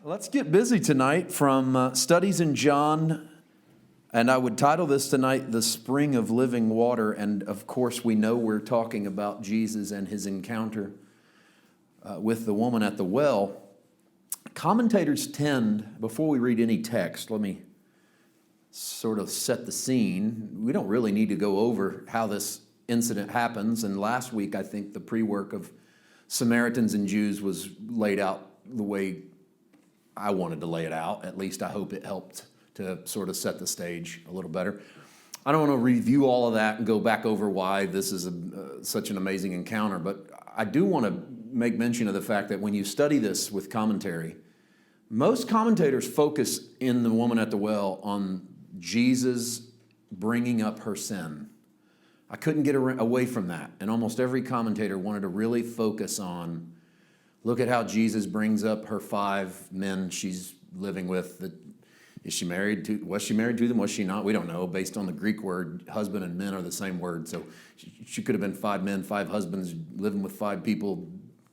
Let's get busy tonight from Studies in John, and I would title this tonight, The Spring of Living Water. And of course, we know we're talking about Jesus and his encounter with the woman at the well. Commentators tend, before we read any text, let me sort of set the scene. We don't really need to go over how this incident happens. And last week, I think the pre-work of Samaritans and Jews was laid out the way I wanted to lay it out. At least I hope it helped to sort of set the stage a little better. I don't want to review all of that and go back over why this is such an amazing encounter, but I do want to make mention of the fact that when you study this with commentary, most commentators focus in the woman at the well on Jesus bringing up her sin. I couldn't get away from that, and almost every commentator wanted to really focus on, look at how Jesus brings up her 5 men she's living with. Was she married to them? Was she not? We don't know. Based on the Greek word, husband and men are the same word. So she could have been 5 men, 5 husbands, living with 5 people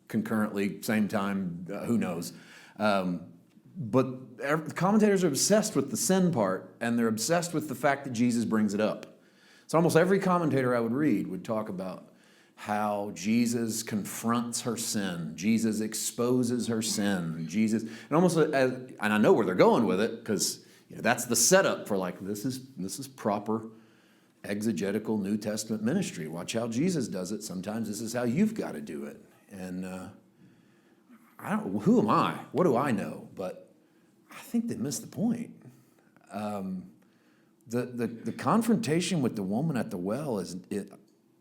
concurrently, same time. Who knows? But commentators are obsessed with the sin part, and they're obsessed with the fact that Jesus brings it up. So almost every commentator I would read would talk about how Jesus confronts her sin. Jesus exposes her sin. And I know where they're going with it, because that's the setup for this is proper exegetical New Testament ministry. Watch how Jesus does it. Sometimes this is how you've got to do it. And who am I? What do I know? But I think they missed the point. The confrontation with the woman at the well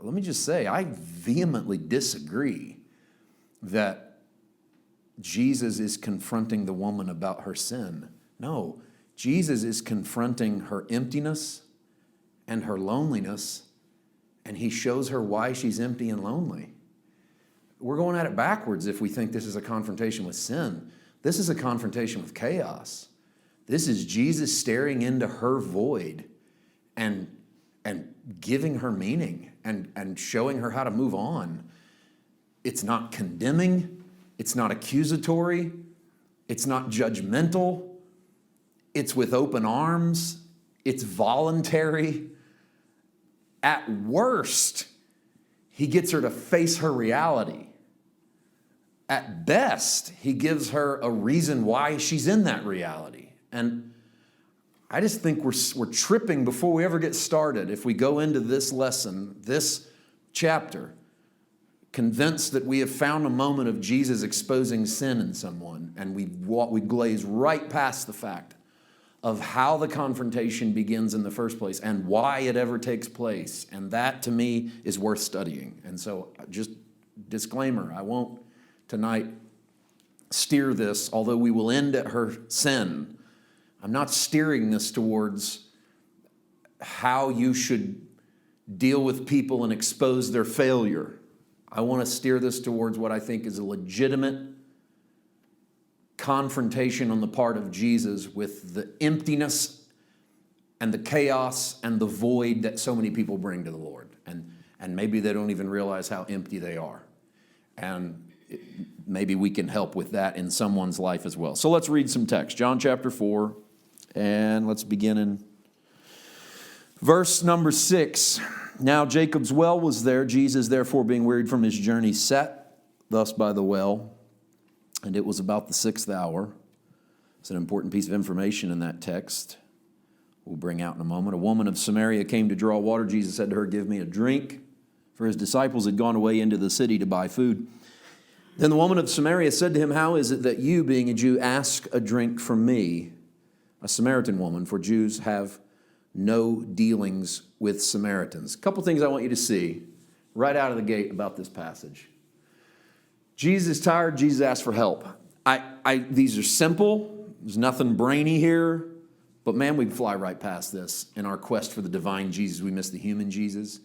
let me just say, I vehemently disagree that Jesus is confronting the woman about her sin. No, Jesus is confronting her emptiness and her loneliness, and he shows her why she's empty and lonely. We're going at it backwards if we think this is a confrontation with sin. This is a confrontation with chaos. This is Jesus staring into her void and giving her meaning and showing her how to move on. It's not condemning. It's not accusatory. It's not judgmental. It's with open arms. It's voluntary. At worst, he gets her to face her reality. At best, he gives her a reason why she's in that reality. And I just think we're tripping before we ever get started if we go into this lesson, this chapter, convinced that we have found a moment of Jesus exposing sin in someone, and we glaze right past the fact of how the confrontation begins in the first place and why it ever takes place. And that, to me, is worth studying. And so just disclaimer, I won't tonight steer this, although we will end at her sin. I'm not steering this towards how you should deal with people and expose their failure. I want to steer this towards what I think is a legitimate confrontation on the part of Jesus with the emptiness and the chaos and the void that so many people bring to the Lord. And maybe they don't even realize how empty they are. And maybe we can help with that in someone's life as well. So let's read some text. John chapter 4. And let's begin in verse number 6. Now Jacob's well was there. Jesus, therefore, being wearied from his journey, sat thus by the well. And it was about the 6th hour. It's an important piece of information in that text we'll bring out in a moment. A woman of Samaria came to draw water. Jesus said to her, "Give me a drink." For his disciples had gone away into the city to buy food. Then the woman of Samaria said to him, "How is it that you, being a Jew, ask a drink from me, a Samaritan woman? For Jews have no dealings with Samaritans." A couple things I want you to see right out of the gate about this passage. Jesus is tired. Jesus asked for help. These are simple. There's nothing brainy here. But man, we can fly right past this. In our quest for the divine Jesus, we miss the human Jesus.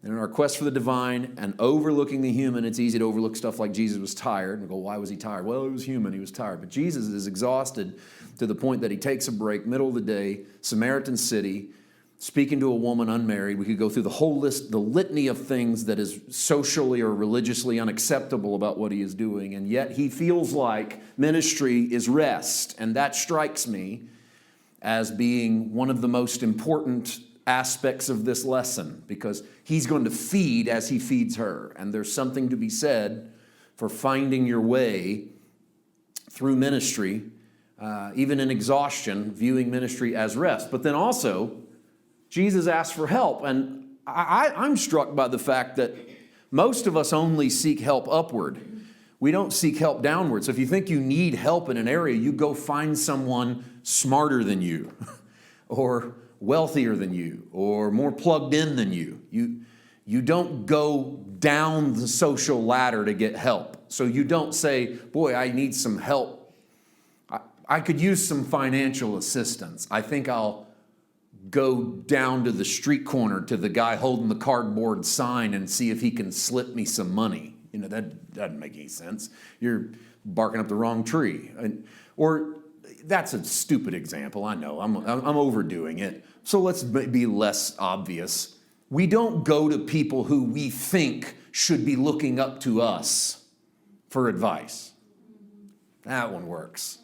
And in our quest for the divine and overlooking the human, it's easy to overlook stuff like Jesus was tired. And go, why was he tired? Well, he was human. He was tired. But Jesus is exhausted to the point that he takes a break, middle of the day, Samaritan city, speaking to a woman unmarried. We could go through the whole list, the litany of things that is socially or religiously unacceptable about what he is doing. And yet he feels like ministry is rest. And that strikes me as being one of the most important aspects of this lesson, because he's going to feed as he feeds her. And there's something to be said for finding your way through ministry, even in exhaustion, viewing ministry as rest. But then also, Jesus asked for help. And I'm struck by the fact that most of us only seek help upward. We don't seek help downward. So if you think you need help in an area, you go find someone smarter than you or wealthier than you or more plugged in than you. You don't go down the social ladder to get help. So you don't say, boy, I need some help. I could use some financial assistance. I think I'll go down to the street corner to the guy holding the cardboard sign and see if he can slip me some money. You know, that doesn't make any sense. You're barking up the wrong tree. Or that's a stupid example. I know, I'm overdoing it. So let's be less obvious. We don't go to people who we think should be looking up to us for advice. That one works,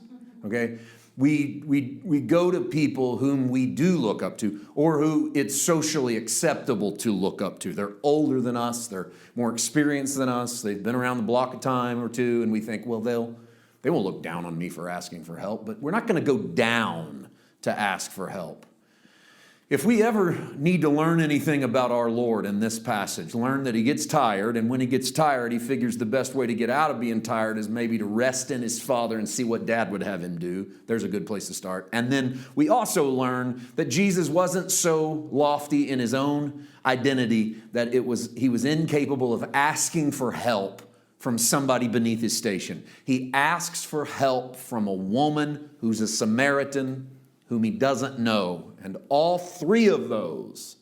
okay? We go to people whom we do look up to, or who it's socially acceptable to look up to. They're older than us, they're more experienced than us, they've been around the block a time or two, and we think, well, they won't look down on me for asking for help, but we're not going to go down to ask for help. If we ever need to learn anything about our Lord in this passage, learn that he gets tired, and when he gets tired, he figures the best way to get out of being tired is maybe to rest in his Father and see what Dad would have him do. There's a good place to start. And then we also learn that Jesus wasn't so lofty in his own identity that he was incapable of asking for help from somebody beneath his station. He asks for help from a woman who's a Samaritan whom he doesn't know. And all three of those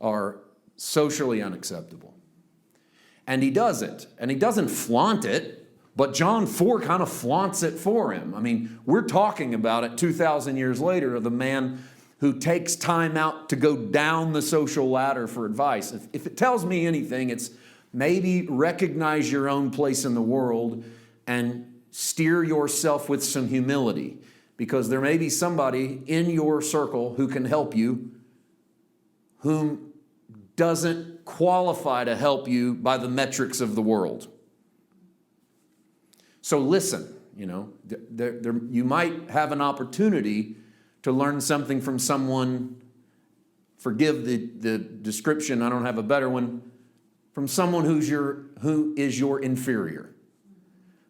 are socially unacceptable. And he does it. And he doesn't flaunt it, but John 4 kind of flaunts it for him. I mean, we're talking about it 2,000 years later of the man who takes time out to go down the social ladder for advice. If it tells me anything, it's maybe recognize your own place in the world and steer yourself with some humility. Because there may be somebody in your circle who can help you, whom doesn't qualify to help you by the metrics of the world. So listen, you might have an opportunity to learn something from someone, forgive the description, I don't have a better one, from someone who is your inferior.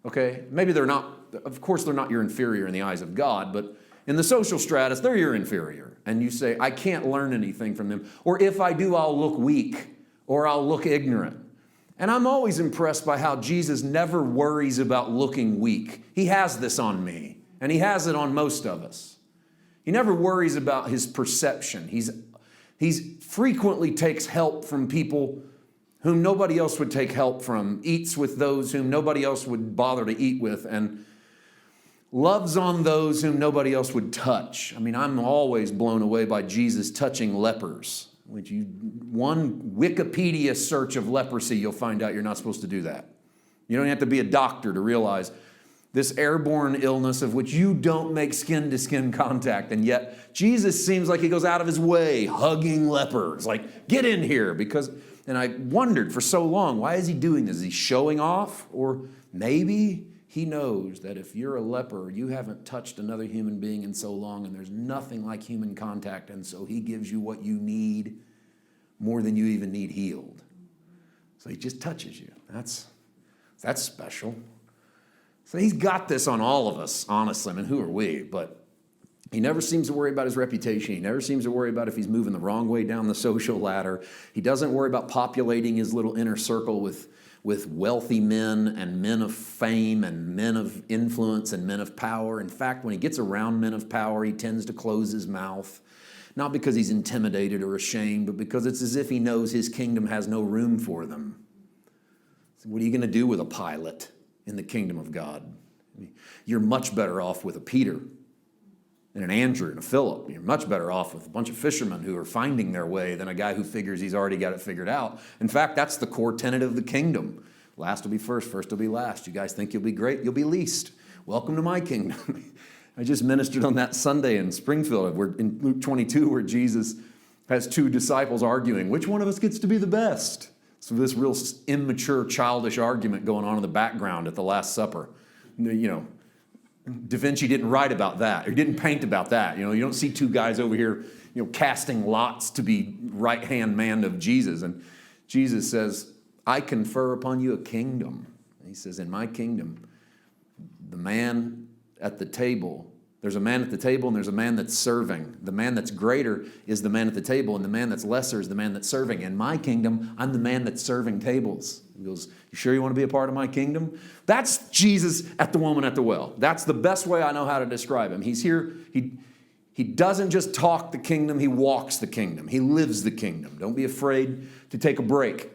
Okay? Maybe they're not. Of course, they're not your inferior in the eyes of God, but in the social stratus, they're your inferior. And you say, I can't learn anything from them. Or if I do, I'll look weak or I'll look ignorant. And I'm always impressed by how Jesus never worries about looking weak. He has this on me, and he has it on most of us. He never worries about his perception. He's frequently takes help from people whom nobody else would take help from, eats with those whom nobody else would bother to eat with, and loves on those whom nobody else would touch. I mean, I'm always blown away by Jesus touching lepers. One Wikipedia search of leprosy, you'll find out you're not supposed to do that. You don't have to be a doctor to realize this airborne illness of which you don't make skin-to-skin contact. And yet, Jesus seems like he goes out of his way hugging lepers. Like, get in here. And I wondered for so long, why is he doing this? Is he showing off? Or maybe he knows that if you're a leper, you haven't touched another human being in so long, and there's nothing like human contact, and so he gives you what you need more than you even need healed. So he just touches you. That's special. So he's got this on all of us, honestly. I mean, who are we? But he never seems to worry about his reputation. He never seems to worry about if he's moving the wrong way down the social ladder. He doesn't worry about populating his little inner circle with wealthy men and men of fame and men of influence and men of power. In fact, when he gets around men of power, he tends to close his mouth, not because he's intimidated or ashamed, but because it's as if he knows his kingdom has no room for them. So what are you going to do with a Pilate in the kingdom of God? You're much better off with a Peter and an Andrew and a Philip. You're much better off with a bunch of fishermen who are finding their way than a guy who figures he's already got it figured out. In fact, that's the core tenet of the kingdom. Last will be first, first will be last. You guys think you'll be great, you'll be least. Welcome to my kingdom. I just ministered on that Sunday in Springfield, in Luke 22, where Jesus has two disciples arguing, which one of us gets to be the best? So this real immature, childish argument going on in the background at the Last Supper. You know, Da Vinci didn't write about that, or didn't paint about that. You know, you don't see two guys over here, you know, casting lots to be right-hand man of Jesus. And Jesus says, I confer upon you a kingdom. And he says, in my kingdom, the man at the table, there's a man at the table and there's a man that's serving. The man that's greater is the man at the table, and the man that's lesser is the man that's serving. In my kingdom, I'm the man that's serving tables. He goes, you sure you want to be a part of my kingdom? That's Jesus at the woman at the well. That's the best way I know how to describe him. He's here. He doesn't just talk the kingdom, he walks the kingdom. He lives the kingdom. Don't be afraid to take a break.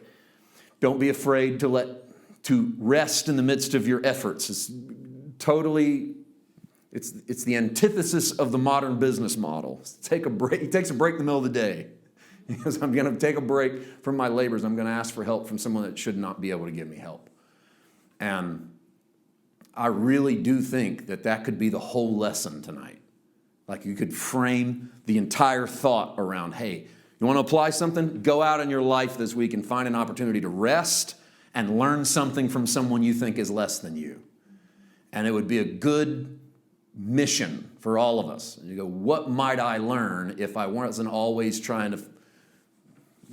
Don't be afraid to rest in the midst of your efforts. It's the antithesis of the modern business model. Take a break. He takes a break in the middle of the day. He goes, I'm going to take a break from my labors. I'm going to ask for help from someone that should not be able to give me help. And I really do think that could be the whole lesson tonight. Like you could frame the entire thought around, hey, you want to apply something? Go out in your life this week and find an opportunity to rest and learn something from someone you think is less than you. And it would be a good mission for all of us. And you go, what might I learn if I wasn't always trying to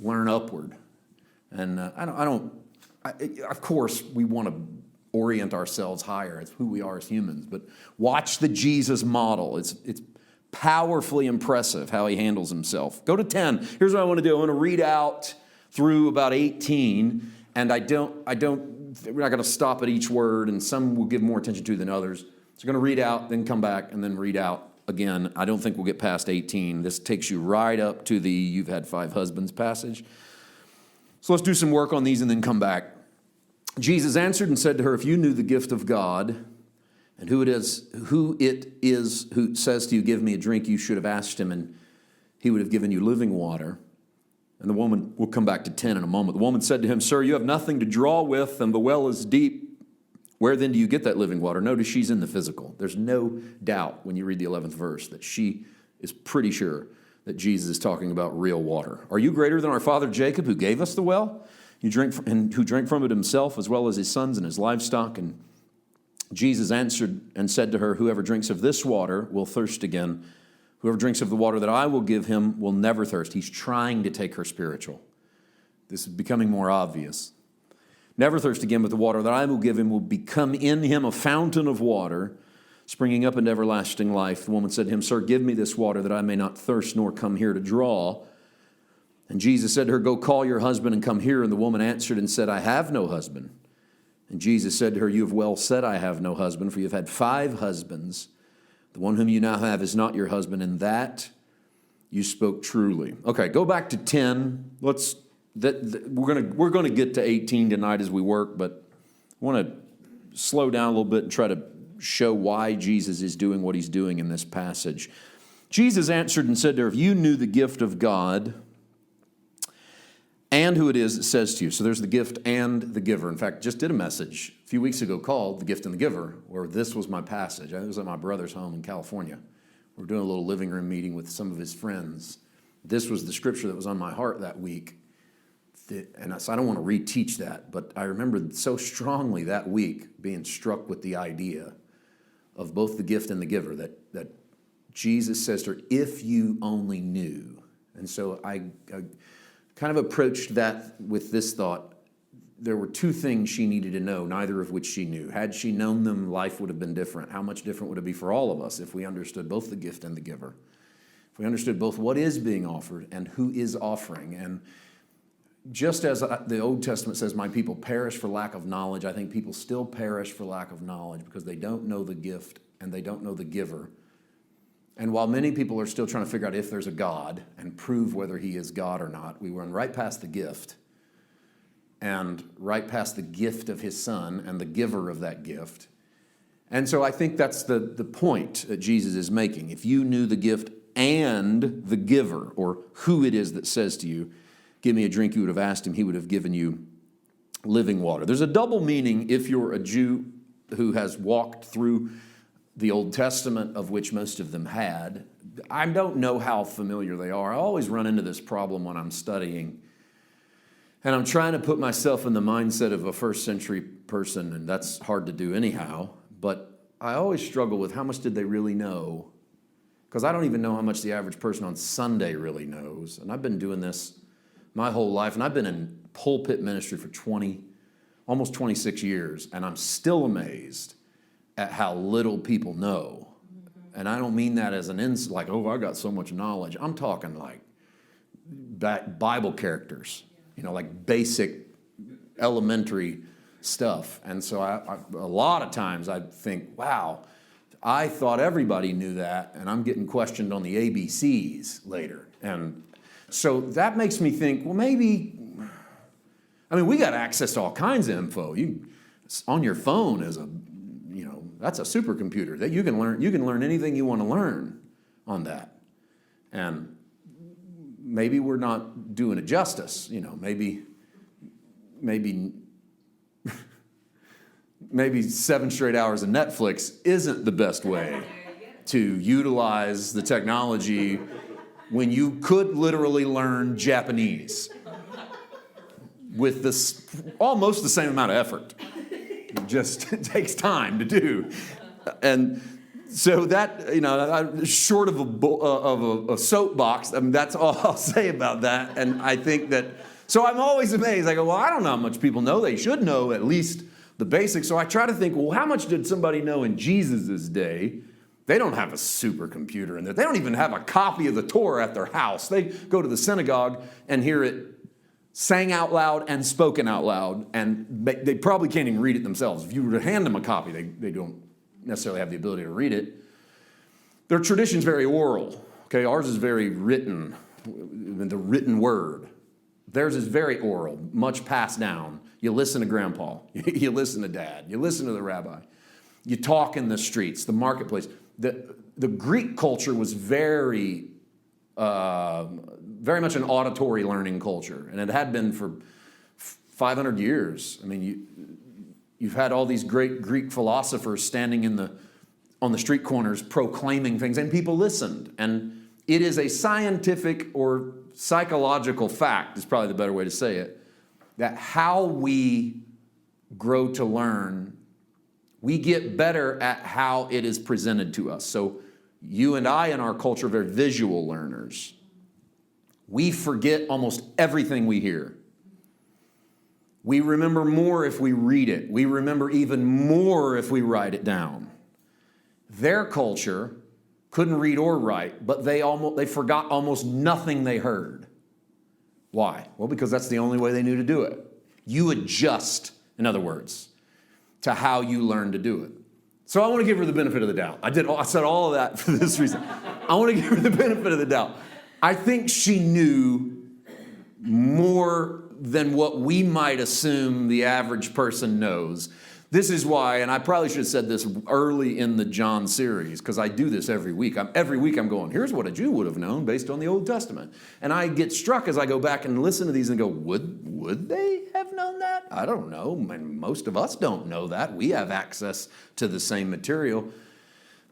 learn upward? And of course, we want to orient ourselves higher. It's who we are as humans. But watch the Jesus model. It's powerfully impressive how he handles himself. Go to 10. Here's what I want to do. I want to read out through about 18. And we're not going to stop at each word, and some we'll give more attention to than others. So we're going to read out, then come back, and then read out again. I don't think we'll get past 18. This takes you right up to the you've had 5 husbands passage. So let's do some work on these and then come back. Jesus answered and said to her, if you knew the gift of God and who it is who says to you, give me a drink, you should have asked him, and he would have given you living water. And the woman, we'll come back to 10 in a moment. The woman said to him, sir, you have nothing to draw with, and the well is deep. Where then do you get that living water? Notice she's in the physical. There's no doubt when you read the 11th verse that she is pretty sure that Jesus is talking about real water. Are you greater than our father Jacob, who gave us the well? Who drank from it himself, as well as his sons and his livestock? And Jesus answered and said to her, whoever drinks of this water will thirst again. Whoever drinks of the water that I will give him will never thirst. He's trying to take her spiritual. This is becoming more obvious. Never thirst again, but the water that I will give him will become in him a fountain of water, springing up into everlasting life. The woman said to him, sir, give me this water that I may not thirst nor come here to draw. And Jesus said to her, go call your husband and come here. And the woman answered and said, I have no husband. And Jesus said to her, you have well said, I have no husband, for you have had 5 husbands. The one whom you now have is not your husband, and that you spoke truly. Okay, go back to 10. We're going to get to 18 tonight as we work, but I want to slow down a little bit and try to show why Jesus is doing what he's doing in this passage. Jesus answered and said to her, if you knew the gift of God and who it is that says to you. So there's the gift and the giver. In fact, just did a message a few weeks ago called The Gift and the Giver, where this was my passage. I was at my brother's home in California. We were doing a little living room meeting with some of his friends. This was the scripture that was on my heart that week. And so I don't want to reteach that, but I remember so strongly that week being struck with the idea of both the gift and the giver, that Jesus says to her, if you only knew. And so I kind of approached that with this thought. There were 2 things she needed to know, neither of which she knew. Had she known them, life would have been different. How much different would it be for all of us if we understood both the gift and the giver? If we understood both what is being offered and who is offering. And just as the Old Testament says, my people perish for lack of knowledge, I think people still perish for lack of knowledge because they don't know the gift and they don't know the giver. And while many people are still trying to figure out if there's a God and prove whether he is God or not, we run right past the gift and right past the gift of his son and the giver of that gift. And so I think that's the point that Jesus is making. If you knew the gift and the giver, or who it is that says to you, give me a drink, you would have asked him, he would have given you living water. There's a double meaning if you're a Jew who has walked through the Old Testament, of which most of them had. I don't know how familiar they are. I always run into this problem when I'm studying, and I'm trying to put myself in the mindset of a first century person, and that's hard to do anyhow, but I always struggle with how much did they really know? Because I don't even know how much the average person on Sunday really knows. And I've been doing this my whole life, and I've been in pulpit ministry for almost 26 years, and I'm still amazed at how little people know. And I don't mean that as an like, oh, I got so much knowledge. I'm talking like Bible characters, like basic elementary stuff. And so a lot of times I think, wow, I thought everybody knew that, and I'm getting questioned on the ABCs later. And so that makes me think, well, maybe, we got access to all kinds of info. On your phone is that's a supercomputer that you can learn anything you want to learn on that. And maybe we're not doing it justice, maybe 7 straight hours of Netflix isn't the best way to utilize the technology when you could literally learn Japanese with almost the same amount of effort. It just takes time to do. And so that, short of a soapbox, that's all I'll say about that. And I think that, so I'm always amazed. I go, well, I don't know how much people know. They should know at least the basics. So I try to think, well, how much did somebody know in Jesus' day? They don't have a supercomputer in there. They don't even have a copy of the Torah at their house. They go to the synagogue and hear it sang out loud and spoken out loud, and they probably can't even read it themselves. If you were to hand them a copy, they don't necessarily have the ability to read it. Their tradition's very oral. Okay, ours is very written, the written word. Theirs is very oral, much passed down. You listen to grandpa, you listen to dad, you listen to the rabbi. You talk in the streets, the marketplace. The Greek culture was very much an auditory learning culture, and it had been for 500 years. You've had all these great Greek philosophers standing on the street corners proclaiming things, and people listened. And it is a scientific or psychological fact, is probably the better way to say it, that how we grow to learn, we get better at how it is presented to us. So you and I in our culture are very visual learners. We forget almost everything we hear. We remember more if we read it. We remember even more if we write it down. Their culture couldn't read or write, but they forgot almost nothing they heard. Why? Well, because that's the only way they knew to do it. You adjust, in other words, to how you learn to do it. So I want to give her the benefit of the doubt. I said all of that for this reason. I want to give her the benefit of the doubt. I think she knew more than what we might assume the average person knows. This is why, and I probably should have said this early in the John series, because I do this every week. Every week I'm going, here's what a Jew would have known based on the Old Testament. And I get struck as I go back and listen to these and go, would they have known that? I don't know. Most of us don't know that. We have access to the same material.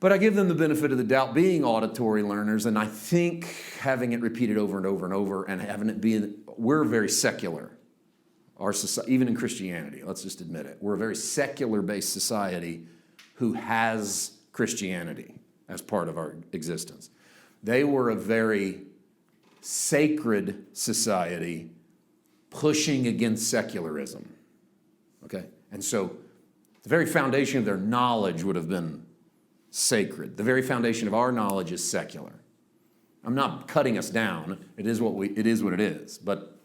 But I give them the benefit of the doubt, being auditory learners, and I think having it repeated over and over and over and having it be, we're very secular. Our society, even in Christianity, let's just admit it. We're a very secular-based society who has Christianity as part of our existence. They were a very sacred society pushing against secularism. Okay? And so the very foundation of their knowledge would have been sacred. The very foundation of our knowledge is secular. I'm not cutting us down. It is what it is. But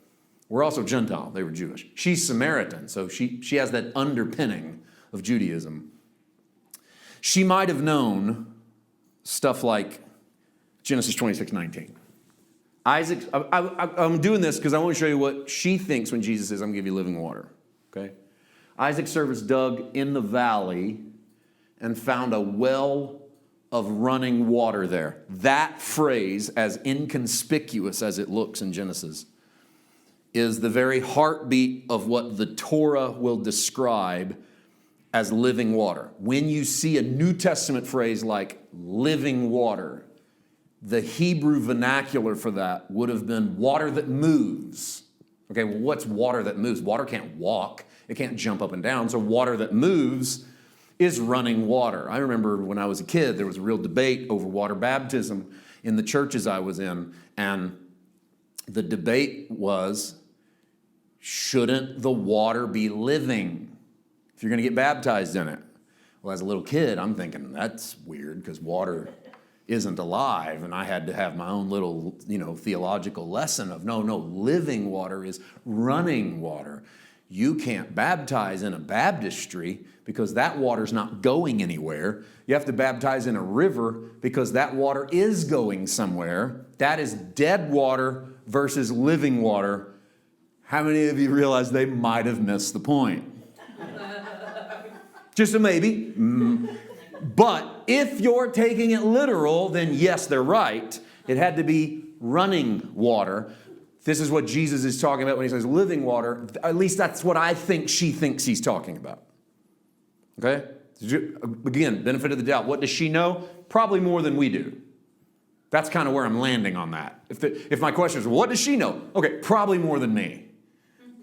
we're also Gentile. They were Jewish. She's Samaritan, so she has that underpinning of Judaism. She might have known stuff like Genesis 26:19. Isaac, I'm doing this because I want to show you what she thinks when Jesus says, I'm going to give you living water. Okay? Isaac's servants dug in the valley, and found a well of running water there. That phrase, as inconspicuous as it looks in Genesis, is the very heartbeat of what the Torah will describe as living water. When you see a New Testament phrase like living water, the Hebrew vernacular for that would have been water that moves. Okay, well, what's water that moves? Water can't walk. It can't jump up and down. So water that moves is running water. I remember when I was a kid, there was a real debate over water baptism in the churches I was in. And the debate was, shouldn't the water be living if you're going to get baptized in it? Well, as a little kid, I'm thinking, that's weird because water isn't alive. And I had to have my own little, theological lesson of, no, living water is running water. You can't baptize in a baptistry because that water's not going anywhere. You have to baptize in a river because that water is going somewhere. That is dead water versus living water. How many of you realize they might have missed the point? Just a maybe. But if you're taking it literal, then yes, they're right. It had to be running water. This is what Jesus is talking about when he says living water. At least that's what I think she thinks he's talking about. Okay? Again, benefit of the doubt. What does she know? Probably more than we do. That's kind of where I'm landing on that. If my question is, what does she know? Okay, probably more than me.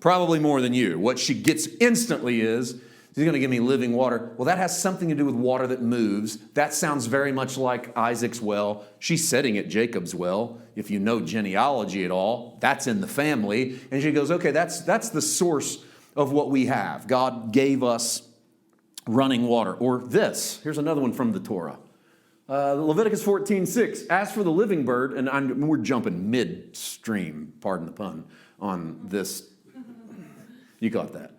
Probably more than you. What she gets instantly is, he's going to give me living water. Well, that has something to do with water that moves. That sounds very much like Isaac's well. She's sitting at Jacob's well. If you know genealogy at all, that's in the family. And she goes, okay, that's the source of what we have. God gave us running water. Or this. Here's another one from the Torah. Leviticus 14:6. As for the living bird, and we're jumping midstream, pardon the pun, on this. You got that.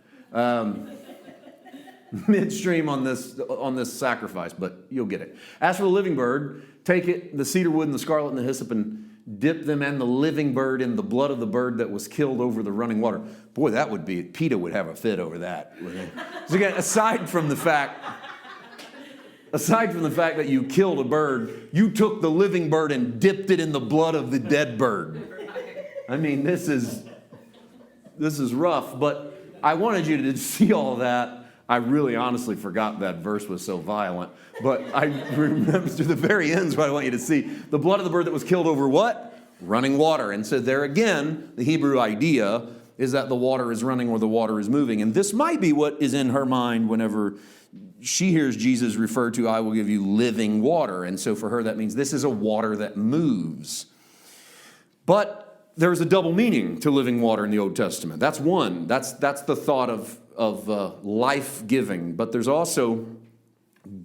Midstream on this sacrifice, but you'll get it. As for the living bird, take it, the cedar wood and the scarlet and the hyssop, and dip them and the living bird in the blood of the bird that was killed over the running water. Boy, that would be, PETA would have a fit over that. So again, aside from the fact that you killed a bird, you took the living bird and dipped it in the blood of the dead bird. I mean, this is rough, but I wanted you to see all that. I really honestly forgot that verse was so violent, but I remember to the very end is what I want you to see. The blood of the bird that was killed over what? Running water. And so there again, the Hebrew idea is that the water is running or the water is moving. And this might be what is in her mind whenever she hears Jesus refer to, I will give you living water. And so for her, that means this is a water that moves. But there's a double meaning to living water in the Old Testament. That's one. That's the thought of life-giving. But there's also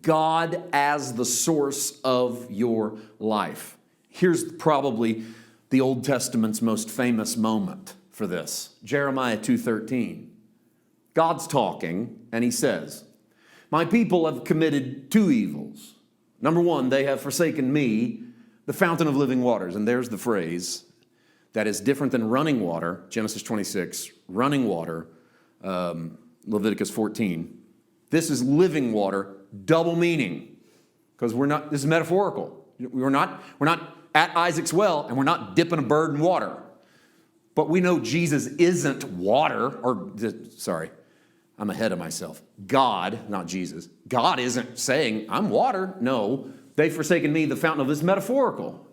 God as the source of your life. Here's probably the Old Testament's most famous moment for this. Jeremiah 2:13. God's talking, and he says, my people have committed two evils. Number one, they have forsaken me, the fountain of living waters. And there's the phrase that is different than running water, Genesis 26, running water, Leviticus 14. This is living water, double meaning, because this is metaphorical. We're not at Isaac's well, and we're not dipping a bird in water. But we know Jesus isn't water, I'm ahead of myself. God, not Jesus. God isn't saying, I'm water. No, they've forsaken me, the fountain of this, metaphorical.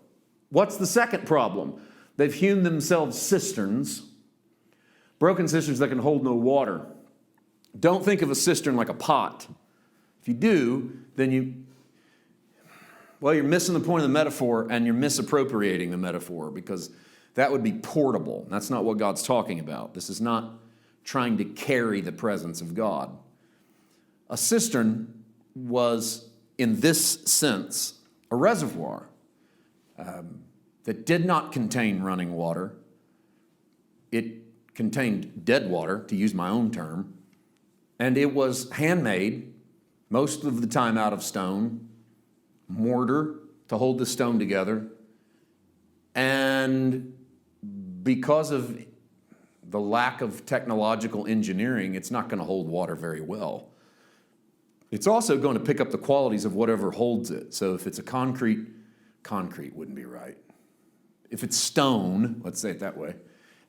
What's the second problem? They've hewn themselves cisterns, broken cisterns that can hold no water. Don't think of a cistern like a pot. If you do, then you're missing the point of the metaphor and you're misappropriating the metaphor because that would be portable. That's not what God's talking about. This is not trying to carry the presence of God. A cistern was, in this sense, a reservoir that did not contain running water. It contained dead water, to use my own term, and it was handmade, most of the time out of stone, mortar to hold the stone together, and because of the lack of technological engineering, it's not going to hold water very well. It's also going to pick up the qualities of whatever holds it. So if it's a concrete wouldn't be right. If it's stone, let's say it that way,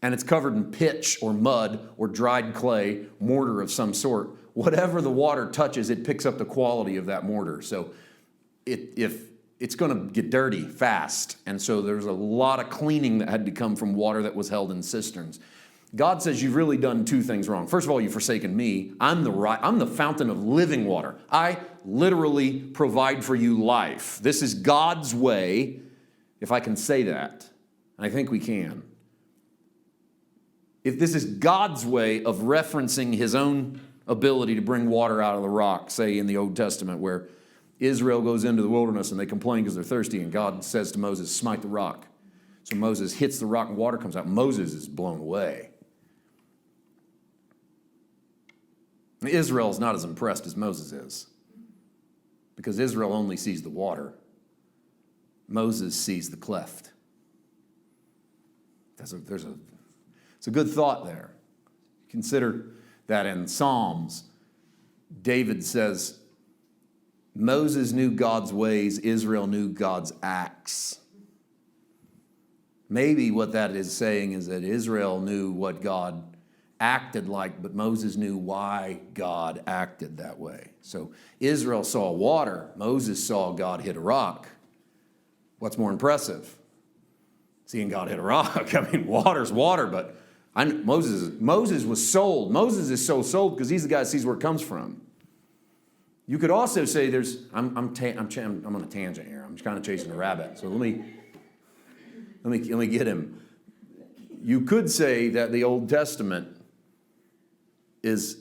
and it's covered in pitch or mud or dried clay, mortar of some sort, whatever the water touches, it picks up the quality of that mortar. So if it's going to get dirty fast, and so there's a lot of cleaning that had to come from water that was held in cisterns. God says you've really done two things wrong. First of all, you've forsaken me. I'm the fountain of living water. I literally provide for you life. This is God's way, if I can say that. And I think we can. If this is God's way of referencing his own ability to bring water out of the rock, say in the Old Testament, where Israel goes into the wilderness and they complain because they're thirsty, and God says to Moses, smite the rock. So Moses hits the rock and water comes out. Moses is blown away. Israel is not as impressed as Moses is, because Israel only sees the water. Moses sees the cleft. It's a good thought there. Consider that in Psalms, David says, Moses knew God's ways, Israel knew God's acts. Maybe what that is saying is that Israel knew what God acted like, but Moses knew why God acted that way. So Israel saw water. Moses saw God hit a rock. What's more impressive? Seeing God hit a rock. I mean, water's water, but Moses was sold. Moses is so sold because he's the guy that sees where it comes from. You could also say I'm on a tangent here. I'm just kind of chasing a rabbit. So let me get him. You could say that the Old Testament is,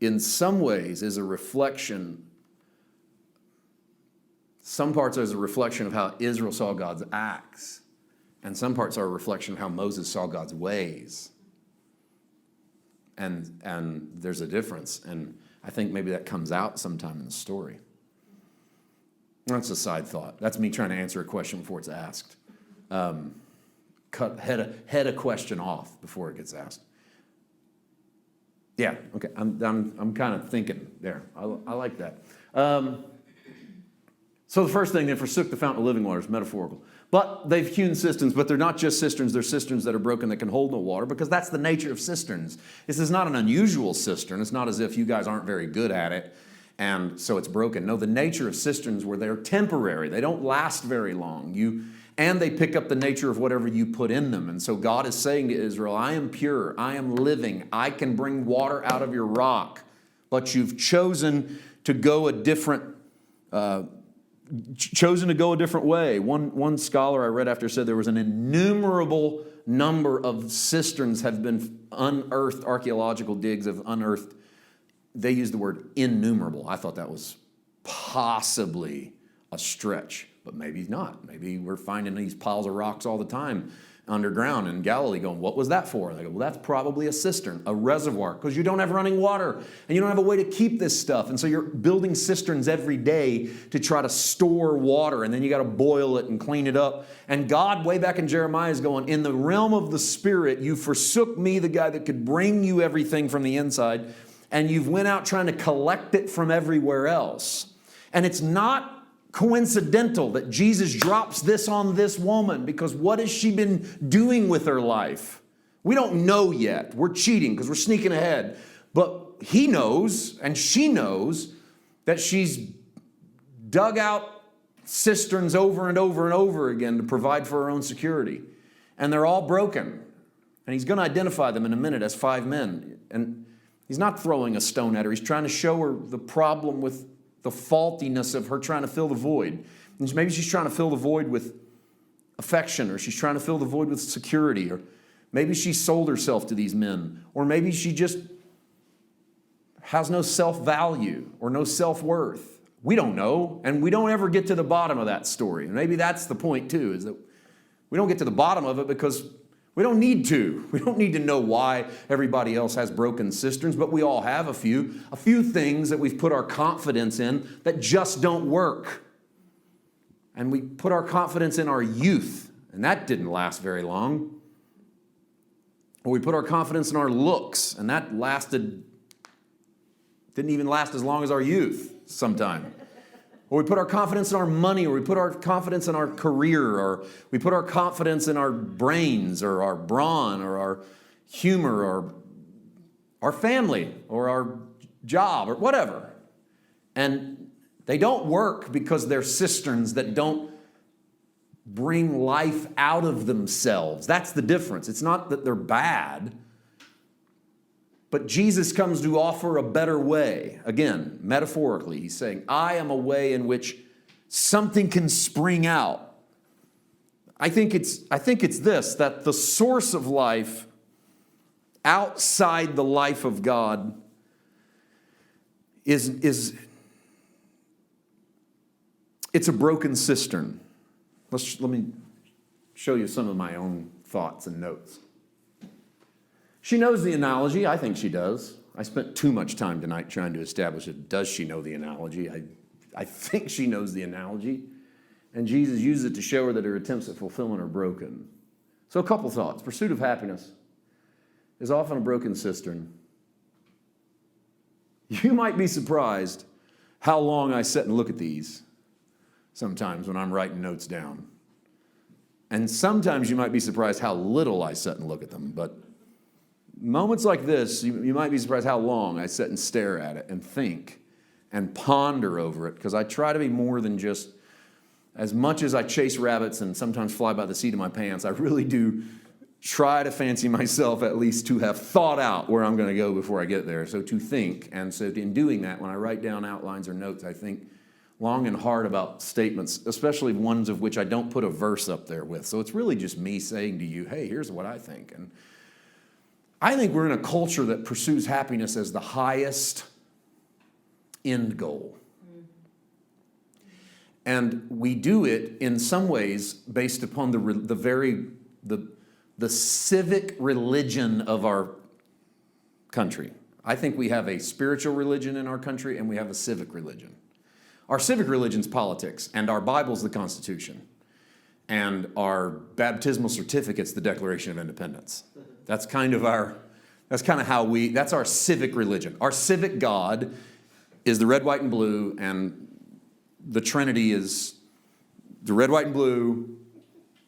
in some ways, is a reflection. Some parts are a reflection of how Israel saw God's acts, and some parts are a reflection of how Moses saw God's ways. And there's a difference, and I think maybe that comes out sometime in the story. That's a side thought. That's me trying to answer a question before it's asked. Head a question off before it gets asked. Yeah, okay. I'm kind of thinking there. I like that. So the first thing, they forsook the fountain of living water is metaphorical. But they've hewn cisterns, but they're not just cisterns. They're cisterns that are broken that can hold no water, because that's the nature of cisterns. This is not an unusual cistern. It's not as if you guys aren't very good at it, and so it's broken. No, the nature of cisterns were they're temporary. They don't last very long. And they pick up the nature of whatever you put in them. And so God is saying to Israel, I am pure, I am living, I can bring water out of your rock, but you've chosen to go a different way. One scholar I read after said there was an innumerable number of cisterns have been unearthed, archaeological digs have unearthed. They used the word innumerable. I thought that was possibly a stretch, but maybe not. Maybe we're finding these piles of rocks all the time underground in Galilee going, what was that for? They go, well, that's probably a cistern, a reservoir, because you don't have running water and you don't have a way to keep this stuff. And so you're building cisterns every day to try to store water, and then you got to boil it and clean it up. And God, way back in Jeremiah, is going, in the realm of the Spirit, you forsook me, the guy that could bring you everything from the inside, and you've went out trying to collect it from everywhere else. And it's not coincidental that Jesus drops this on this woman, because what has she been doing with her life? We don't know yet. We're cheating because we're sneaking ahead. But he knows, and she knows, that she's dug out cisterns over and over and over again to provide for her own security. And they're all broken. And he's going to identify them in a minute as 5 men. And he's not throwing a stone at her. He's trying to show her the problem with the faultiness of her trying to fill the void. And maybe she's trying to fill the void with affection, or she's trying to fill the void with security, or maybe she sold herself to these men, or maybe she just has no self-value or no self-worth. We don't know, and we don't ever get to the bottom of that story. And maybe that's the point too, is that we don't get to the bottom of it because we don't need to. We don't need to know why everybody else has broken cisterns, but we all have a few things that we've put our confidence in that just don't work. And we put our confidence in our youth, and that didn't last very long. Or we put our confidence in our looks, and that lasted Didn't even last as long as our youth sometime. Or we put our confidence in our money, or we put our confidence in our career, or we put our confidence in our brains, or our brawn, or our humor, or our family, or our job, or whatever. And they don't work because they're cisterns that don't bring life out of themselves. That's the difference. It's not that they're bad, but Jesus comes to offer a better way. Again, metaphorically, he's saying, I am a way in which something can spring out. I think it's this, that the source of life outside the life of God is it's a broken cistern. Let me show you some of my own thoughts and notes. She knows the analogy. I think she does. I spent too much time tonight trying to establish it. Does she know the analogy? I think she knows the analogy. And Jesus uses it to show her that her attempts at fulfillment are broken. So a couple thoughts. Pursuit of happiness is often a broken cistern. You might be surprised how long I sit and look at these sometimes when I'm writing notes down. And sometimes you might be surprised how little I sit and look at them. But moments like this, you might be surprised how long I sit and stare at it and think and ponder over it, because I try to be more than just, as much as I chase rabbits and sometimes fly by the seat of my pants, I really do try to fancy myself at least to have thought out where I'm going to go before I get there. So to think, and so in doing that, when I write down outlines or notes, I think long and hard about statements, especially ones of which I don't put a verse up there with. So it's really just me saying to you, hey, here's what I think. And I think we're in a culture that pursues happiness as the highest end goal. And we do it in some ways based upon the civic religion of our country. I think we have a spiritual religion in our country, and we have a civic religion. Our civic religion's politics, and our Bible's the Constitution, and our baptismal certificate's the Declaration of Independence. That's kind of that's our civic religion. Our civic God is the red, white, and blue, and the Trinity is the red, white, and blue,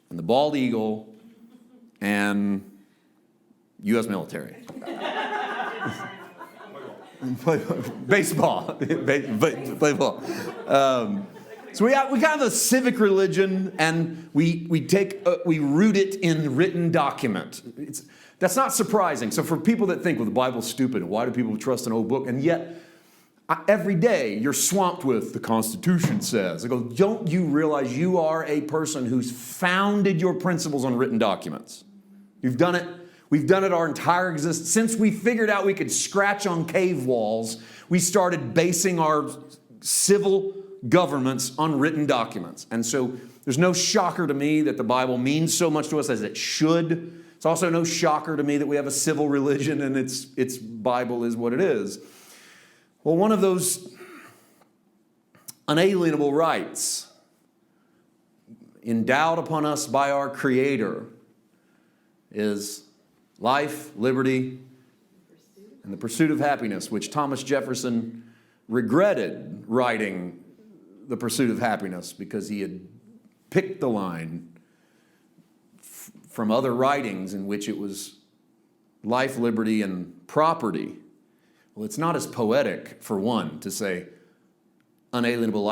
and the bald eagle, and U.S. military. Baseball. Baseball. So we have a civic religion, and we root it in written document. That's not surprising. So for people that think, well, the Bible's stupid, why do people trust an old book? And yet, every day you're swamped with the Constitution says. I go, don't you realize you are a person who's founded your principles on written documents? You've done it. We've done it our entire existence. Since we figured out we could scratch on cave walls, we started basing our civil governments on written documents. And so there's no shocker to me that the Bible means so much to us as it should. It's also no shocker to me that we have a civil religion and its Bible is what it is. Well, one of those unalienable rights endowed upon us by our Creator is life, liberty, and the pursuit of happiness, which Thomas Jefferson regretted writing The Pursuit of Happiness because he had picked the line from other writings in which it was life, liberty, and property. Well, it's not as poetic, for one, to say unalienable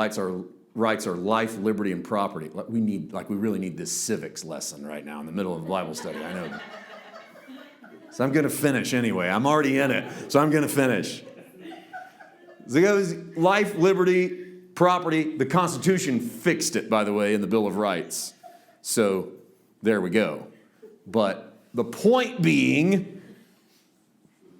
rights are life, liberty, and property. We really need this civics lesson right now in the middle of a Bible study. I know that. So I'm going to finish anyway. I'm already in it, so I'm going to finish. So it goes life, liberty, property. The Constitution fixed it, by the way, in the Bill of Rights. So there we go. But the point being,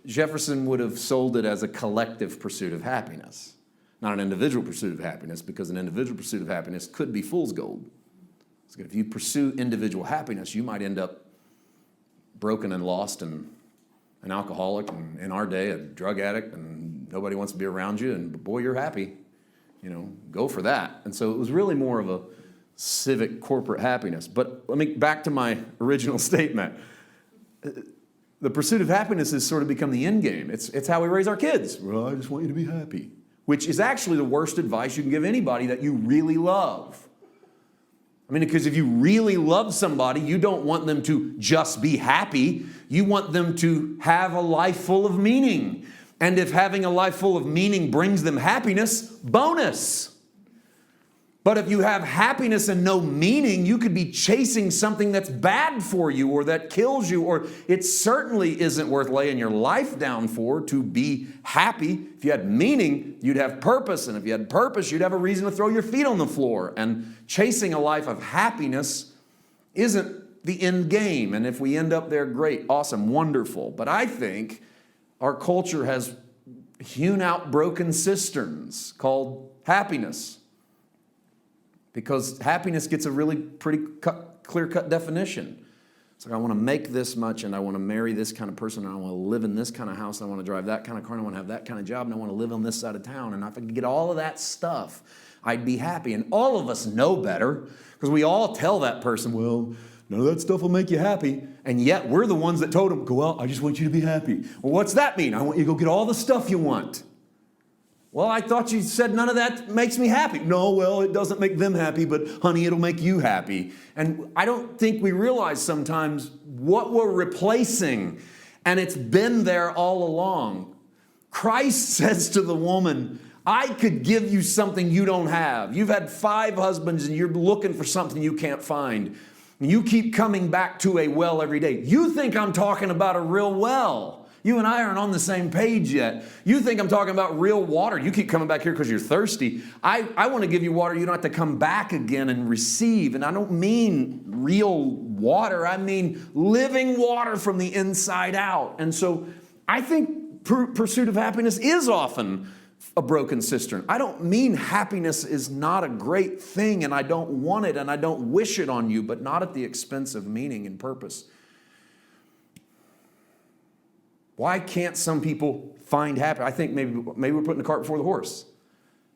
Jefferson would have sold it as a collective pursuit of happiness, not an individual pursuit of happiness, because an individual pursuit of happiness could be fool's gold. So if you pursue individual happiness, you might end up broken and lost and an alcoholic, and in our day, a drug addict, and nobody wants to be around you, and boy, you're happy. Go for that. And so it was really more of a civic corporate happiness. But back to my original statement. The The pursuit of happiness has sort of become the end game. It's how we raise our kids. Well, I just want you to be happy. Which is actually the worst advice you can give anybody that you really love. I mean, because if you really love somebody, you don't want them to just be happy. You want them to have a life full of meaning. And if having a life full of meaning brings them happiness, bonus. But if you have happiness and no meaning, you could be chasing something that's bad for you or that kills you, or it certainly isn't worth laying your life down for to be happy. If you had meaning, you'd have purpose. And if you had purpose, you'd have a reason to throw your feet on the floor. And chasing a life of happiness isn't the end game. And if we end up there, great, awesome, wonderful. But I think our culture has hewn out broken cisterns called happiness. Because happiness gets a really pretty clear-cut definition. It's like, I want to make this much, and I want to marry this kind of person, and I want to live in this kind of house, and I want to drive that kind of car, and I want to have that kind of job, and I want to live on this side of town. And if I could get all of that stuff, I'd be happy. And all of us know better, because we all tell that person, well, none of that stuff will make you happy. And yet we're the ones that told them, go out, I just want you to be happy. Well, what's that mean? I want you to go get all the stuff you want. Well, I thought you said none of that makes me happy. No, well, it doesn't make them happy, but honey, it'll make you happy. And I don't think we realize sometimes what we're replacing, and it's been there all along. Christ says to the woman, I could give you something you don't have. You've had 5 husbands and you're looking for something you can't find. You keep coming back to a well every day. You think I'm talking about a real well. You and I aren't on the same page yet. You think I'm talking about real water. You keep coming back here because you're thirsty. I want to give you water you don't have to come back again and receive. And I don't mean real water. I mean living water from the inside out. And so I think pursuit of happiness is often a broken cistern. I don't mean happiness is not a great thing and I don't want it and I don't wish it on you, but not at the expense of meaning and purpose. Why can't some people find happiness? I think maybe we're putting the cart before the horse.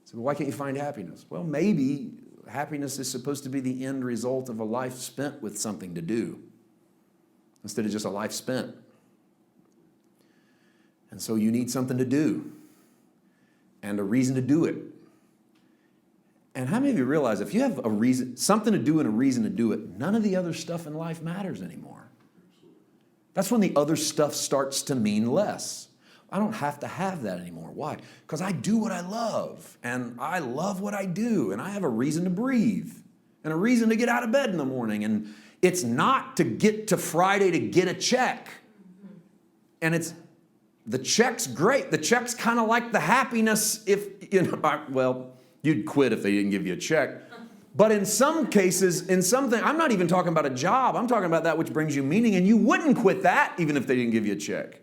So why can't you find happiness? Well, maybe happiness is supposed to be the end result of a life spent with something to do instead of just a life spent. And so you need something to do and a reason to do it. And how many of you realize if you have a reason, something to do and a reason to do it, none of the other stuff in life matters anymore. That's when the other stuff starts to mean less. I don't have to have that anymore. Why? Because I do what I love, and I love what I do, and I have a reason to breathe, and a reason to get out of bed in the morning. And it's not to get to Friday to get a check. And the check's great. The check's kind of like the happiness if, well, you'd quit if they didn't give you a check. But in some cases, in something, I'm not even talking about a job. I'm talking about that which brings you meaning, and you wouldn't quit that even if they didn't give you a check.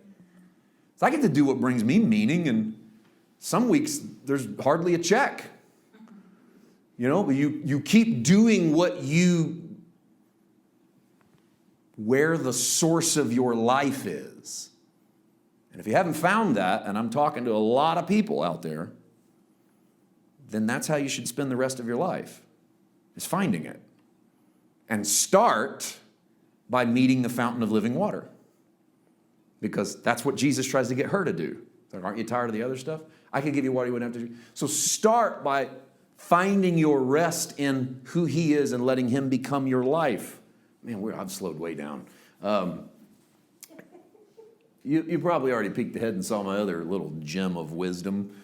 So I get to do what brings me meaning, and some weeks there's hardly a check. You keep doing where the source of your life is. And if you haven't found that, and I'm talking to a lot of people out there, then that's how you should spend the rest of your life. Is finding it. And start by meeting the fountain of living water. Because that's what Jesus tries to get her to do. Like, aren't you tired of the other stuff? I could give you water you wouldn't have to do. So start by finding your rest in who he is and letting him become your life. Man, I've slowed way down. You probably already peeked ahead and saw my other little gem of wisdom.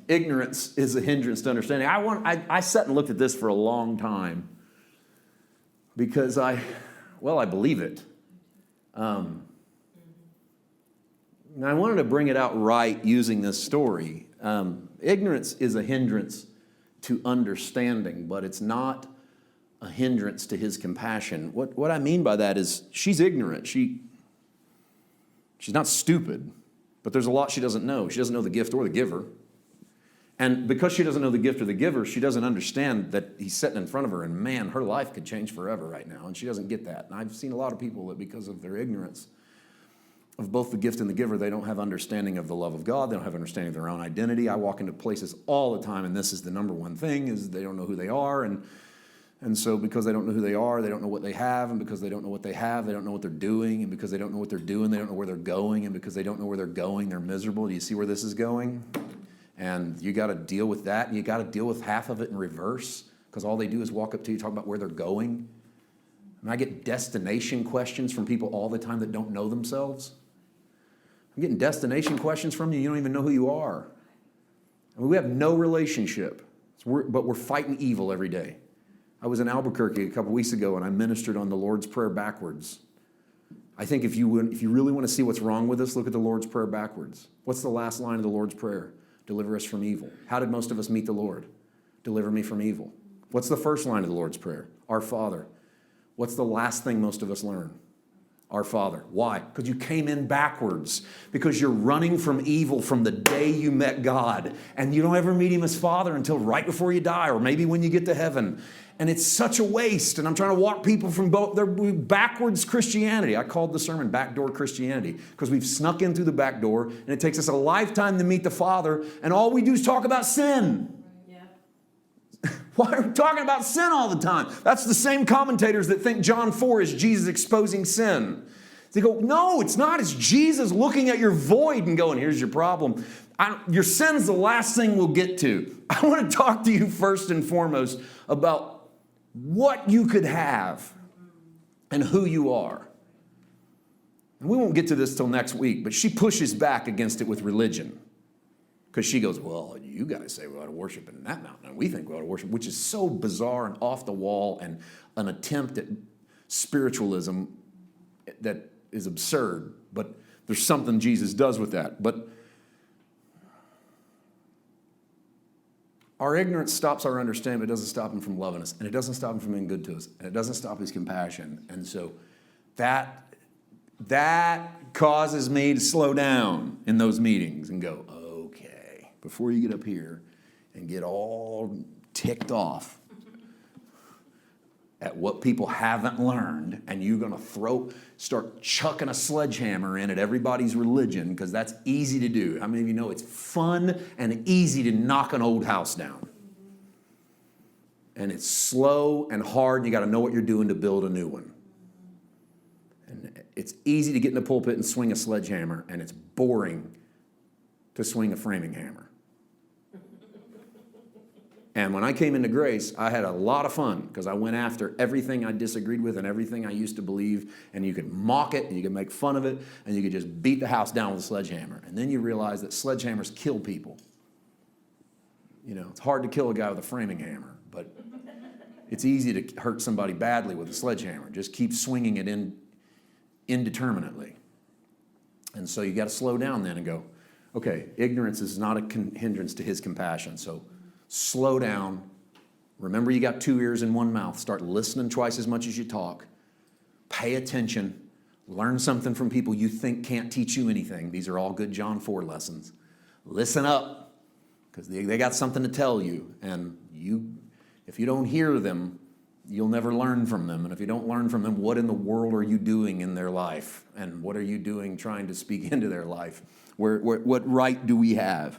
Ignorance is a hindrance to understanding. I sat and looked at this for a long time because I believe it. And I wanted to bring it out right using this story. Ignorance is a hindrance to understanding, but it's not a hindrance to his compassion. What I mean by that is she's ignorant. She's not stupid. But there's a lot she doesn't know. She doesn't know the gift or the giver. And because she doesn't know the gift or the giver, she doesn't understand that he's sitting in front of her, and man, her life could change forever right now, and she doesn't get that. And I've seen a lot of people that because of their ignorance of both the gift and the giver, they don't have understanding of the love of God. They don't have understanding of their own identity. I walk into places all the time, and this is the number one thing, is they don't know who they are. And And so because they don't know who they are, they don't know what they have, and because they don't know what they have, they don't know what they're doing, and because they don't know what they're doing, they don't know where they're going, and because they don't know where they're going, they're miserable. Do you see where this is going? And you got to deal with that, and you got to deal with half of it in reverse, because all they do is walk up to you, talk about where they're going. And I get destination questions from people all the time that don't know themselves. I'm getting destination questions from you. You don't even know who you are. I mean, we have no relationship, but we're fighting evil every day. I was in Albuquerque a couple weeks ago, and I ministered on the Lord's Prayer backwards. I think if you really want to see what's wrong with us, look at the Lord's Prayer backwards. What's the last line of the Lord's Prayer? Deliver us from evil. How did most of us meet the Lord? Deliver me from evil. What's the first line of the Lord's Prayer? Our Father. What's the last thing most of us learn? Our Father. Why? Because you came in backwards. Because you're running from evil from the day you met God. And you don't ever meet Him as Father until right before you die, or maybe when you get to heaven. And it's such a waste. And I'm trying to walk people from their backwards Christianity. I called the sermon Backdoor Christianity, because we've snuck in through the back door, and it takes us a lifetime to meet the Father, and all we do is talk about sin. Why are we talking about sin all the time? That's the same commentators that think John 4 is Jesus exposing sin. They go, no, it's not. It's Jesus looking at your void and going, here's your problem. Your sin's the last thing we'll get to. I want to talk to you first and foremost about what you could have and who you are. And we won't get to this till next week, but she pushes back against it with religion. Because she goes, well, you guys say we ought to worship in that mountain, and we think we ought to worship, which is so bizarre and off the wall and an attempt at spiritualism that is absurd. But there's something Jesus does with that. But our ignorance stops our understanding, but it doesn't stop Him from loving us, and it doesn't stop Him from being good to us, and it doesn't stop His compassion. And so that causes me to slow down in those meetings and go, before you get up here and get all ticked off at what people haven't learned, and you're going to start chucking a sledgehammer in at everybody's religion, because that's easy to do. How many of you know it's fun and easy to knock an old house down? And it's slow and hard, and you got to know what you're doing to build a new one. And it's easy to get in the pulpit and swing a sledgehammer, and it's boring to swing a framing hammer. And when I came into Grace, I had a lot of fun, because I went after everything I disagreed with and everything I used to believe, and you could mock it, and you could make fun of it, and you could just beat the house down with a sledgehammer. And then you realize that sledgehammers kill people. You know, it's hard to kill a guy with a framing hammer, but it's easy to hurt somebody badly with a sledgehammer. Just keep swinging it indeterminately. And so you got to slow down then and go, okay, ignorance is not a hindrance to His compassion, so slow down. Remember, you got 2 ears and 1 mouth. Start listening twice as much as you talk. Pay attention. Learn something from people you think can't teach you anything. These are all good John 4 lessons. Listen up, because they got something to tell you. And if you don't hear them, you'll never learn from them. And if you don't learn from them, what in the world are you doing in their life? And what are you doing trying to speak into their life? What right do we have?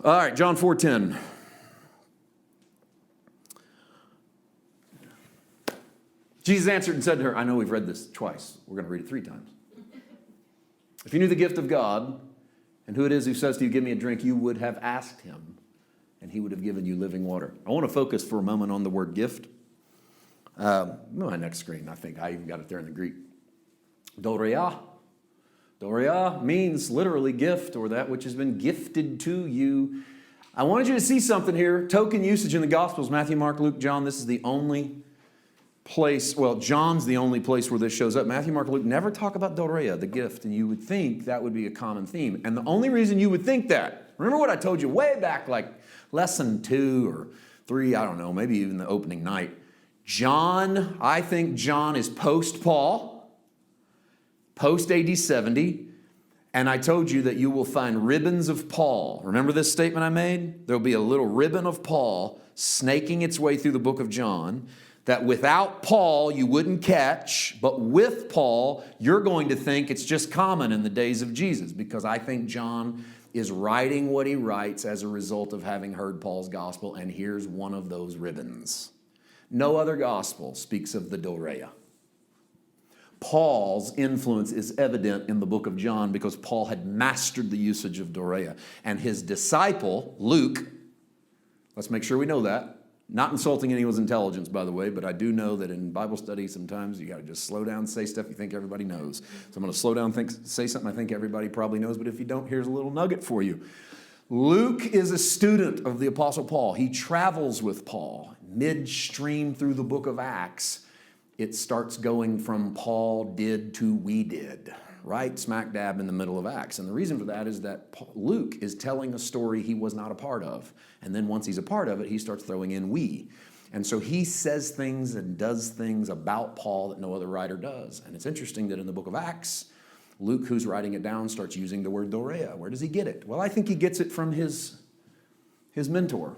All right, John 4:10. Jesus answered and said to her, I know we've read this twice. We're going to read it 3 times. If you knew the gift of God and who it is who says to you, give me a drink, you would have asked Him, and He would have given you living water. I want to focus for a moment on the word gift. My next screen, I think I even got it there in the Greek. Dorea. Dorea means literally gift, or that which has been gifted to you. I wanted you to see something here. Token usage in the Gospels, Matthew, Mark, Luke, John. This is the only place, well, John's the only place where this shows up. Matthew, Mark, Luke never talk about Dorea, the gift, and you would think that would be a common theme. And the only reason you would think that, remember what I told you way back, like lesson 2 or 3, I don't know, maybe even the opening night. I think John is post-Paul. Post AD 70, and I told you that you will find ribbons of Paul. Remember this statement I made? There'll be a little ribbon of Paul snaking its way through the book of John that without Paul you wouldn't catch, but with Paul you're going to think it's just common in the days of Jesus, because I think John is writing what he writes as a result of having heard Paul's gospel, and here's one of those ribbons. No other gospel speaks of the Dorea. Paul's influence is evident in the book of John because Paul had mastered the usage of Dorea. And his disciple, Luke, let's make sure we know that. Not insulting anyone's intelligence, by the way, but I do know that in Bible study, sometimes you got to just slow down, say stuff you think everybody knows. So I'm going to slow down, say something I think everybody probably knows, but if you don't, here's a little nugget for you. Luke is a student of the Apostle Paul. He travels with Paul. Midstream through the book of Acts, it starts going from Paul did to we did, right? Smack dab in the middle of Acts. And the reason for that is that Luke is telling a story he was not a part of. And then once he's a part of it, he starts throwing in we. And so he says things and does things about Paul that no other writer does. And it's interesting that in the book of Acts, Luke, who's writing it down, starts using the word Dorea. Where does he get it? Well, I think he gets it from his mentor.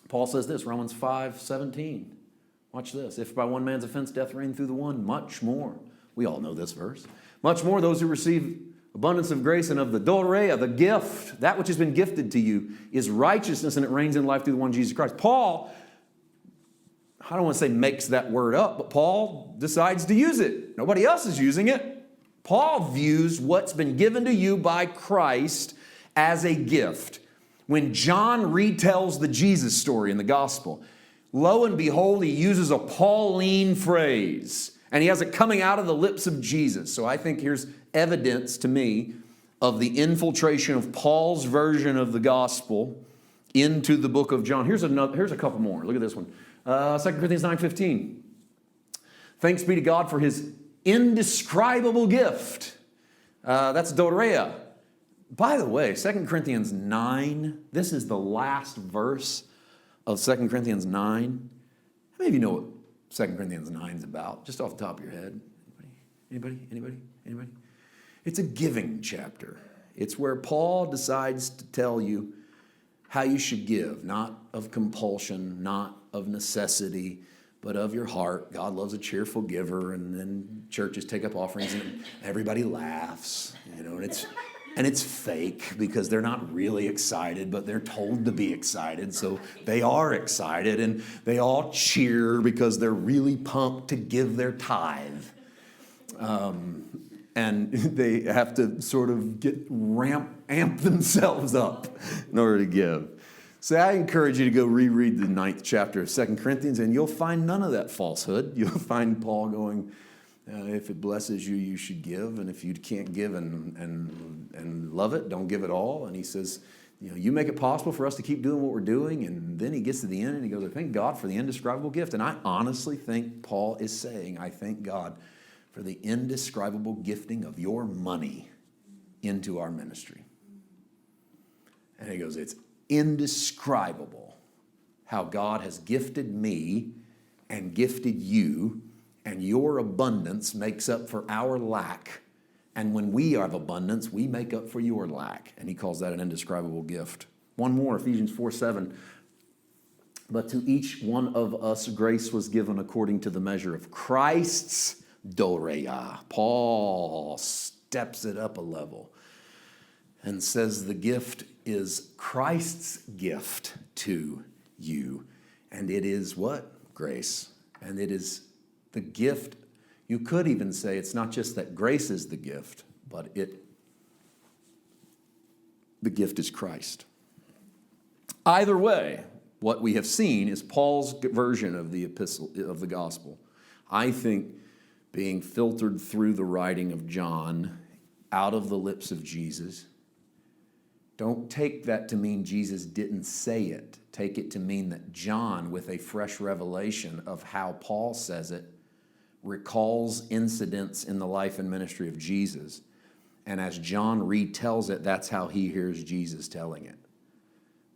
Paul says this, Romans 5:17. Watch this. If by one man's offense death reigned through the one, much more. We all know this verse. Much more those who receive abundance of grace and of the Dorea, the gift, that which has been gifted to you, is righteousness and it reigns in life through the one Jesus Christ. Paul, I don't want to say makes that word up, but Paul decides to use it. Nobody else is using it. Paul views what's been given to you by Christ as a gift. When John retells the Jesus story in the gospel, lo and behold, he uses a Pauline phrase, and he has it coming out of the lips of Jesus. So I think here's evidence to me of the infiltration of Paul's version of the gospel into the book of John. Here's a couple more. Look at this one. 2 Corinthians 9:15. Thanks be to God for his indescribable gift. That's Dorea. By the way, 2 Corinthians 9, this is the last verse of 2 Corinthians 9. How many of you know what 2 Corinthians 9 is about? Just off the top of your head. Anybody? It's a giving chapter. It's where Paul decides to tell you how you should give, not of compulsion, not of necessity, but of your heart. God loves a cheerful giver, and then churches take up offerings and everybody laughs, and it's fake because they're not really excited, but they're told to be excited, so they are excited, and they all cheer because they're really pumped to give their tithe. And they have to sort of amp themselves up in order to give. So I encourage you to go reread the 9th chapter of 2 Corinthians, and you'll find none of that falsehood. You'll find Paul going, if it blesses you, you should give, and if you can't give and love it, don't give it all. And he says, you make it possible for us to keep doing what we're doing. And then he gets to the end and he goes, I thank God for the indescribable gift. And I honestly think Paul is saying, I thank God for the indescribable gifting of your money into our ministry. And he goes, it's indescribable how God has gifted me and gifted you, and your abundance makes up for our lack. And when we have abundance, we make up for your lack. And he calls that an indescribable gift. One more, Ephesians 4:7. But to each one of us grace was given according to the measure of Christ's Dorea. Paul steps it up a level and says the gift is Christ's gift to you. And it is what? Grace. And it is the gift. You could even say it's not just that grace is the gift, but the gift is Christ. Either way, what we have seen is Paul's version of the epistle, of the gospel. I think being filtered through the writing of John out of the lips of Jesus. Don't take that to mean Jesus didn't say it. Take it to mean that John, with a fresh revelation of how Paul says it, recalls incidents in the life and ministry of Jesus. And as John retells it, that's how he hears Jesus telling it.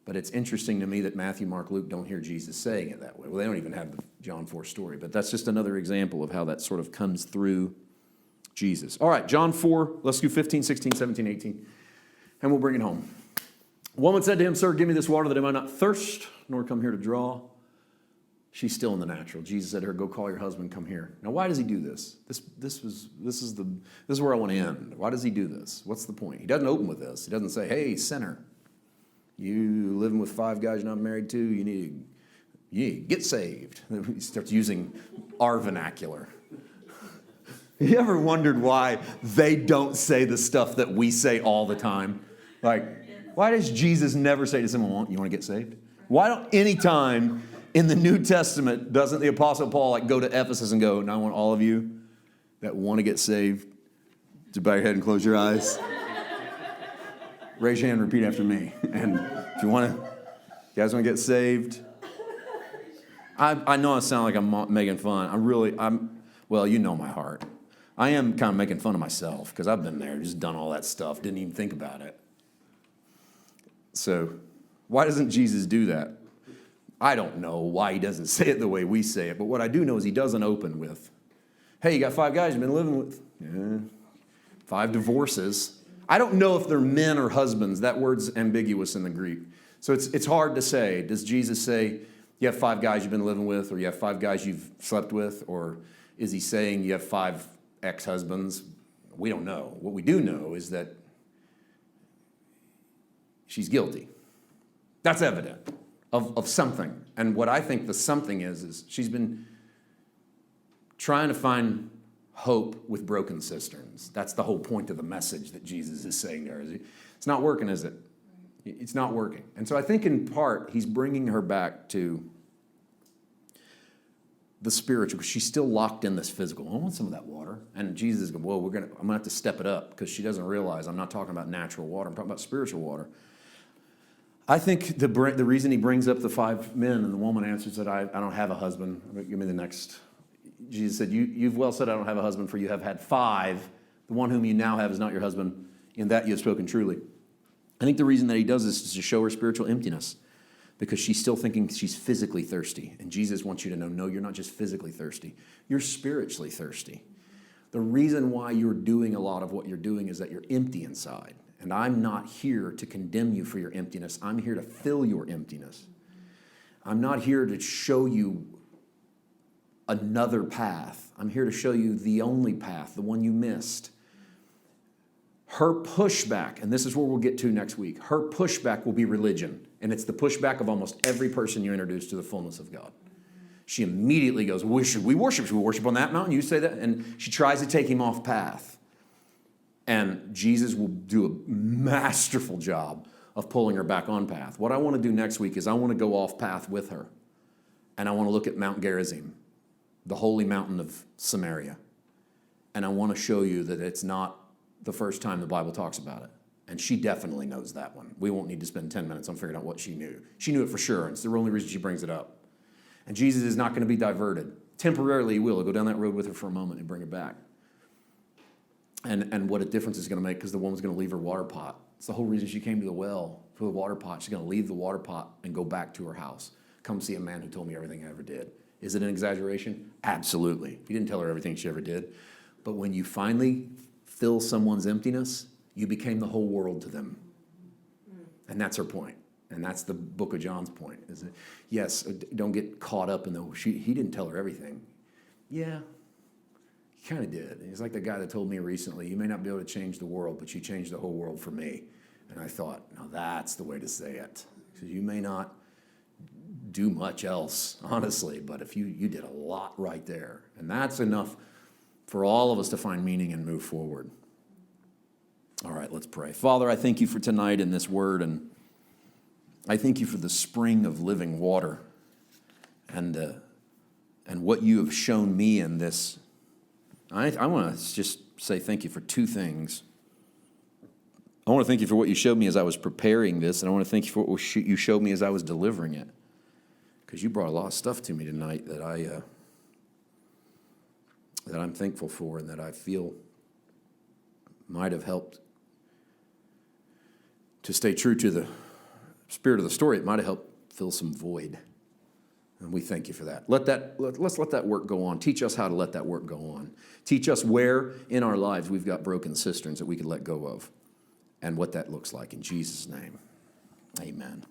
But it's interesting to me that Matthew, Mark, Luke don't hear Jesus saying it that way. Well, they don't even have the John 4 story, but that's just another example of how that sort of comes through Jesus. All right, John 4, let's do 15, 16, 17, 18, and we'll bring it home. A woman said to him, Sir, give me this water that I might not thirst, nor come here to draw. She's still in the natural. Jesus said to her, go call your husband, come here. Now, why does he do this? This is where I want to end. Why does he do this? What's the point? He doesn't open with this. He doesn't say, hey, sinner, you living with 5 guys you're not married to, you need Get saved. He starts using our vernacular. You ever wondered why they don't say the stuff that we say all the time? Like, why does Jesus never say to someone, you want to get saved? Why don't any time in the New Testament doesn't the Apostle Paul like go to Ephesus and go, and I want all of you that want to get saved to bow your head and close your eyes. Raise your hand and repeat after me. And if you guys want to get saved? I know I sound like I'm making fun. Well, you know my heart. I am kind of making fun of myself because I've been there, just done all that stuff, didn't even think about it. So why doesn't Jesus do that? I don't know why he doesn't say it the way we say it, but what I do know is he doesn't open with, hey, you got 5 guys you've been living with. Yeah. 5 divorces. I don't know if they're men or husbands. That word's ambiguous in the Greek. So it's hard to say. Does Jesus say, you have 5 guys you've been living with, or you have 5 guys you've slept with, or is he saying you have 5 ex-husbands? We don't know. What we do know is that she's guilty. That's evident of something. And what I think the something is she's been trying to find hope with broken cisterns. That's the whole point of the message that Jesus is saying there. It's not working, is it? It's not working. And so I think in part he's bringing her back to the spiritual, because she's still locked in this physical. I want some of that water. And Jesus is going, whoa, I'm going to have to step it up, because she doesn't realize I'm not talking about natural water. I'm talking about spiritual water. I think the reason he brings up the 5 men and the woman answers that I don't have a husband. Give me the next. Jesus said, you've well said I don't have a husband, for you have had 5. The one whom you now have is not your husband. In that you have spoken truly. I think the reason that he does this is to show her spiritual emptiness, because she's still thinking she's physically thirsty. And Jesus wants you to know, no, you're not just physically thirsty. You're spiritually thirsty. The reason why you're doing a lot of what you're doing is that you're empty inside. And I'm not here to condemn you for your emptiness. I'm here to fill your emptiness. I'm not here to show you another path. I'm here to show you the only path, the one you missed. Her pushback, and this is where we'll get to next week, her pushback will be religion. And it's the pushback of almost every person you introduce to the fullness of God. She immediately goes, well, should we worship? Should we worship on that mountain? You say that? And she tries to take him off path. And Jesus will do a masterful job of pulling her back on path. What I want to do next week is I want to go off path with her. And I want to look at Mount Gerizim, the holy mountain of Samaria. And I want to show you that it's not the first time the Bible talks about it. And she definitely knows that one. We won't need to spend 10 minutes on figuring out what she knew. She knew it for sure, and it's the only reason she brings it up. And Jesus is not going to be diverted. Temporarily, he will. He'll go down that road with her for a moment and bring her back. And what a difference it's going to make, because the woman's going to leave her water pot. It's the whole reason she came to the well for the water pot. She's going to leave the water pot and go back to her house. Come see a man who told me everything I ever did. Is it an exaggeration? Absolutely. He didn't tell her everything she ever did. But when you finally fill someone's emptiness, you became the whole world to them. And that's her point. And that's the book of John's point. Is that, yes, don't get caught up in he didn't tell her everything. Yeah, he kind of did. He's like the guy that told me recently, you may not be able to change the world, but you changed the whole world for me. And I thought, now that's the way to say it. Because you may not do much else, honestly, but if you did a lot right there. And that's enough for all of us to find meaning and move forward. All right, let's pray. Father, I thank you for tonight in this word, and I thank you for the spring of living water and what you have shown me in this. I want to just say thank you for 2 things. I want to thank you for what you showed me as I was preparing this, and I want to thank you for what you showed me as I was delivering it, because you brought a lot of stuff to me tonight that I'm thankful for and that I feel might have helped to stay true to the spirit of the story. It might have helped fill some void. And we thank you for that. Let's let that work go on. Teach us how to let that work go on. Teach us where in our lives we've got broken cisterns that we could let go of and what that looks like. In Jesus' name, amen.